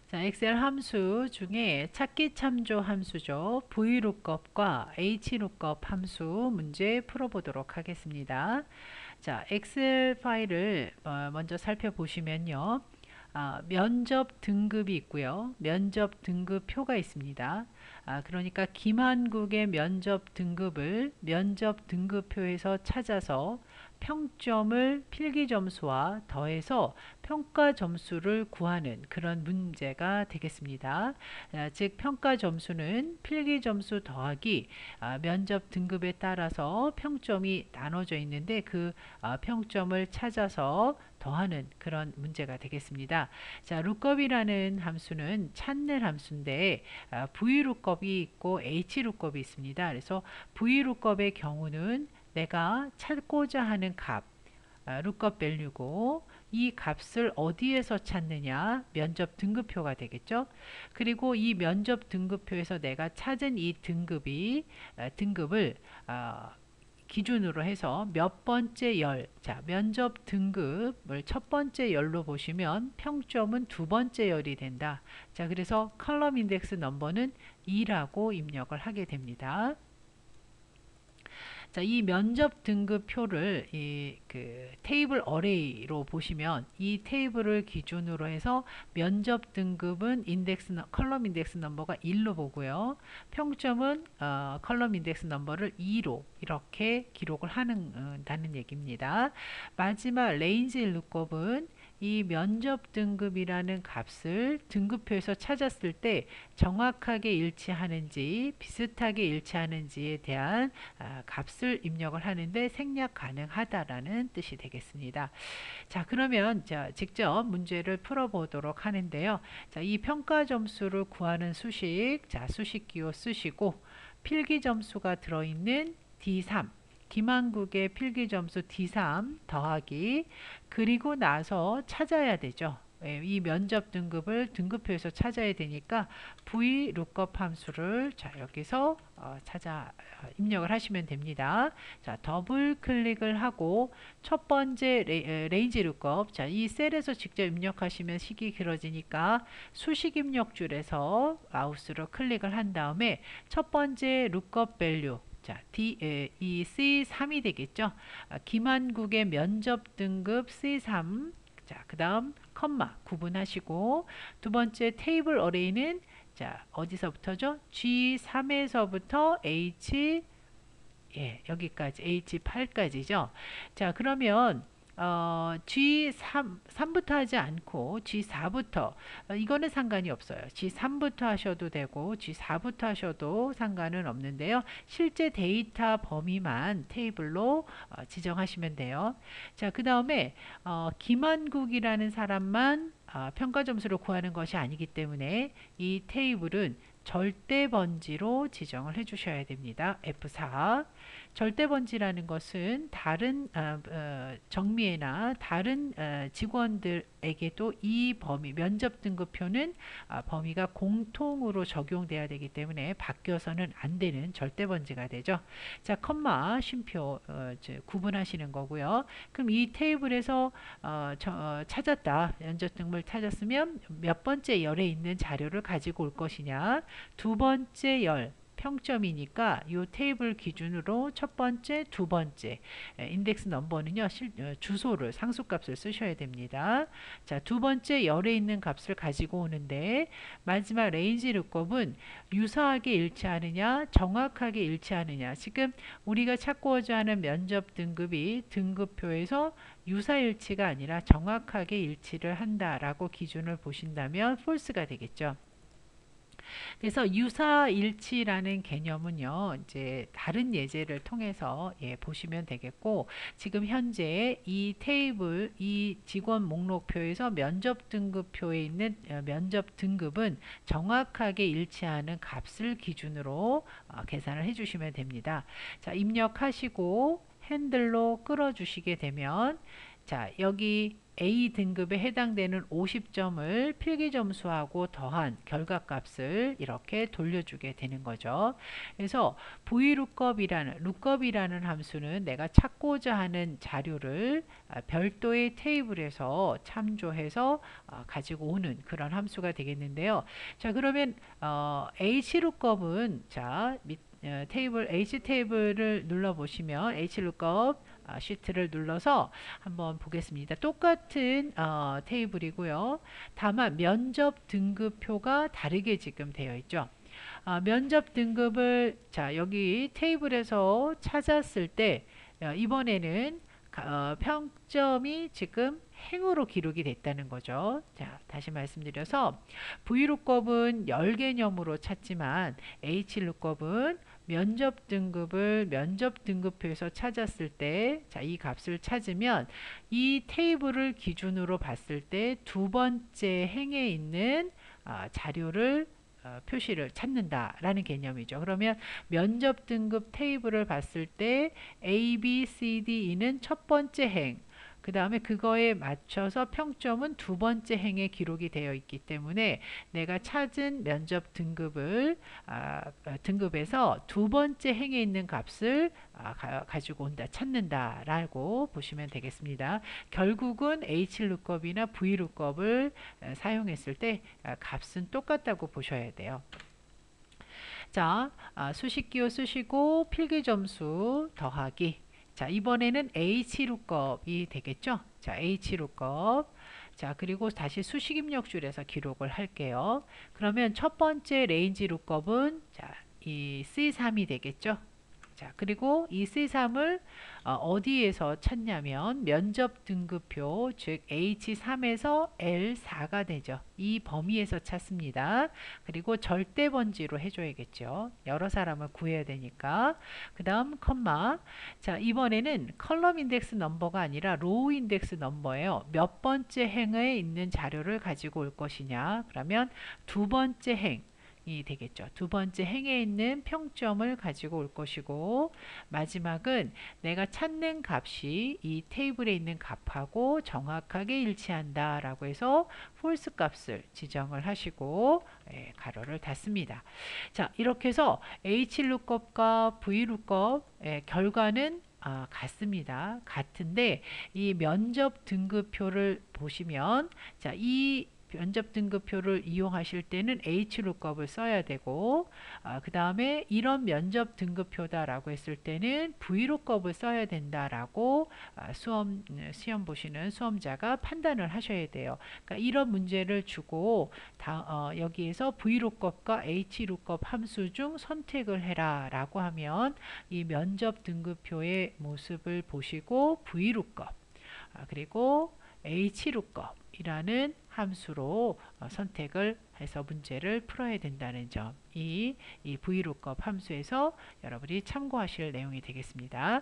자, 엑셀 함수 중에 찾기 참조 함수죠. VLOOKUP과 HLOOKUP 함수 문제 풀어보도록 하겠습니다. 자, 엑셀 파일을 먼저 살펴보시면요. 면접 등급이 있고요. 면접 등급표가 있습니다. 그러니까 김한국의 면접 등급을 면접 등급표에서 찾아서 평점을 필기 점수와 더해서 평가 점수를 구하는 그런 문제가 되겠습니다. 즉 평가 점수는 필기 점수 더하기 면접 등급에 따라서 평점이 나눠져 있는데 그 평점을 찾아서 더하는 그런 문제가 되겠습니다. 자, 룩업이라는 함수는 찾는 함수인데 VLOOKUP이 있고 HLOOKUP이 있습니다. 그래서 VLOOKUP의 경우는 내가 찾고자 하는 값 lookup value고 이 값을 어디에서 찾느냐 면접 등급표가 되겠죠. 그리고 이 면접 등급표에서 내가 찾은 이 등급을 기준으로 해서 몇 번째 열, 자, 면접 등급을 첫 번째 열로 보시면 평점은 두 번째 열이 된다. 자, 그래서 컬럼 인덱스 넘버는 2라고 입력을 하게 됩니다. 자, 이 면접 등급표를 그 테이블 어레이로 보시면 이 테이블을 기준으로 해서 면접 등급은 컬럼 인덱스 넘버가 1로 보고요. 평점은 컬럼 인덱스 넘버를 2로 이렇게 기록을 한다는 얘기입니다. 마지막 레인지 룩업은 이 면접 등급이라는 값을 등급표에서 찾았을 때 정확하게 일치하는지 비슷하게 일치하는지에 대한 값을 입력을 하는데 생략 가능하다라는 뜻이 되겠습니다. 자, 그러면 직접 문제를 풀어보도록 하는데요. 자, 이 평가 점수를 구하는 수식, 자, 수식 기호 쓰시고 필기 점수가 들어있는 D3 김한국의 필기 점수 D3 더하기 그리고 나서 찾아야 되죠. 이 면접 등급을 등급표에서 찾아야 되니까 VLOOKUP 함수를 자 여기서 입력을 하시면 됩니다. 자, 더블 클릭을 하고 첫 번째 레인지 룩업, 자, 이 셀에서 직접 입력하시면 식이 길어지니까 수식 입력줄에서 마우스로 클릭을 한 다음에 첫 번째 룩업 밸류, 자, 이 C3이 되겠죠. 김한국의 면접 등급 C3. 자, 그 다음 컴마 구분하시고 두 번째 테이블 어레이는 자, 어디서부터죠? G3에서부터 H 여기까지 H8까지죠. 자, 그러면 G3부터 하지 않고 G4부터 이거는 상관이 없어요. G3부터 하셔도 되고 G4부터 하셔도 상관은 없는데요. 실제 데이터 범위만 테이블로 지정하시면 돼요. 자, 그 다음에 김한국이라는 사람만 평가 점수를 구하는 것이 아니기 때문에 이 테이블은 절대 번지로 지정을 해 주셔야 됩니다. F4. 절대 번지라는 것은 다른 정미애나 다른 직원들에게도 이 범위 면접 등급표는 범위가 공통으로 적용돼야 되기 때문에 바뀌어서는 안 되는 절대 번지가 되죠. 자, 컴마 쉼표 구분하시는 거고요. 그럼 이 테이블에서 찾았다. 면접 등급을 찾았으면 몇 번째 열에 있는 자료를 가지고 올 것이냐. 두 번째 열 평점이니까 이 테이블 기준으로 첫 번째, 두 번째 인덱스 넘버는요 주소를 상수값을 쓰셔야 됩니다. 자, 두 번째 열에 있는 값을 가지고 오는데 마지막 레인지 룩업은 유사하게 일치하느냐 정확하게 일치하느냐 지금 우리가 찾고자 하는 면접 등급이 등급표에서 유사일치가 아니라 정확하게 일치를 한다라고 기준을 보신다면 false가 되겠죠. 그래서 유사일치라는 개념은요, 이제 다른 예제를 통해서 보시면 되겠고, 지금 현재 이 테이블, 이 직원 목록표에서 면접 등급표에 있는 면접 등급은 정확하게 일치하는 값을 기준으로 계산을 해주시면 됩니다. 자, 입력하시고 핸들로 끌어주시게 되면 자, 여기 A 등급에 해당되는 50점을 필기점수하고 더한 결과값을 이렇게 돌려주게 되는 거죠. 그래서 VLOOKUP이라는 함수는 내가 찾고자 하는 자료를 별도의 테이블에서 참조해서 가지고 오는 그런 함수가 되겠는데요. 자, 그러면 HLOOKUP은 자, 테이블 H 테이블을 눌러 보시면 HLOOKUP 시트를 눌러서 한번 보겠습니다. 똑같은 테이블이고요. 다만 면접 등급표가 다르게 지금 되어 있죠. 면접 등급을 자 여기 테이블에서 찾았을 때 이번에는 평점이 지금 행으로 기록이 됐다는 거죠. 자, 다시 말씀드려서 VLOOKUP은 열 개념으로 찾지만 HLOOKUP은 면접 등급을 면접 등급표에서 찾았을 때, 자, 이 값을 찾으면 이 테이블을 기준으로 봤을 때 두 번째 행에 있는 자료를 표시를 찾는다라는 개념이죠. 그러면 면접 등급 테이블을 봤을 때 A, B, C, D, E는 첫 번째 행, 그 다음에 그거에 맞춰서 평점은 두 번째 행에 기록이 되어 있기 때문에 내가 찾은 면접 등급을 등급에서 두 번째 행에 있는 값을 가지고 온다, 찾는다라고 보시면 되겠습니다. 결국은 HLOOKUP이나 VLOOKUP을 사용했을 때 값은 똑같다고 보셔야 돼요. 자, 수식기호 쓰시고 필기점수 더하기. 자, 이번에는 HLOOKUP이 되겠죠? 자, HLOOKUP. 자, 그리고 다시 수식 입력줄에서 기록을 할게요. 그러면 첫 번째 레인지 룩업은 자, 이 C3이 되겠죠? 자, 그리고 이 C3을 어디에서 찾냐면 면접 등급표, 즉 H3에서 L4가 되죠. 이 범위에서 찾습니다. 그리고 절대 번지로 해줘야겠죠. 여러 사람을 구해야 되니까. 그 다음 컴마. 자, 이번에는 컬럼 인덱스 넘버가 아니라 로우 인덱스 넘버예요. 몇 번째 행에 있는 자료를 가지고 올 것이냐. 그러면 두 번째 행. 이 되겠죠. 두 번째 행에 있는 평점을 가지고 올 것이고 마지막은 내가 찾는 값이 이 테이블에 있는 값하고 정확하게 일치한다 라고 해서 false 값을 지정을 하시고 가로를 닫습니다. 자, 이렇게 해서 HLOOKUP과 VLOOKUP 결과는 같습니다. 같은데 이 면접 등급표를 보시면 자, 이 면접 등급표를 이용하실 때는 HLOOKUP을 써야 되고 그 다음에 이런 면접 등급표다라고 했을 때는 VLOOKUP을 써야 된다라고 시험 보시는 수험자가 판단을 하셔야 돼요. 그러니까 이런 문제를 주고 여기에서 VLOOKUP과 HLOOKUP 함수 중 선택을 해라 라고 하면 이 면접 등급표의 모습을 보시고 VLOOKUP 그리고 HLOOKUP 이라는 함수로 선택을 해서 문제를 풀어야 된다는 점. 이 VLOOKUP 함수에서 여러분이 참고하실 내용이 되겠습니다.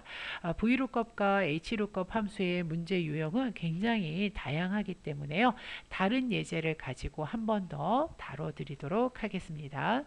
VLOOKUP과 HLOOKUP 함수의 문제 유형은 굉장히 다양하기 때문에요. 다른 예제를 가지고 한 번 더 다뤄드리도록 하겠습니다.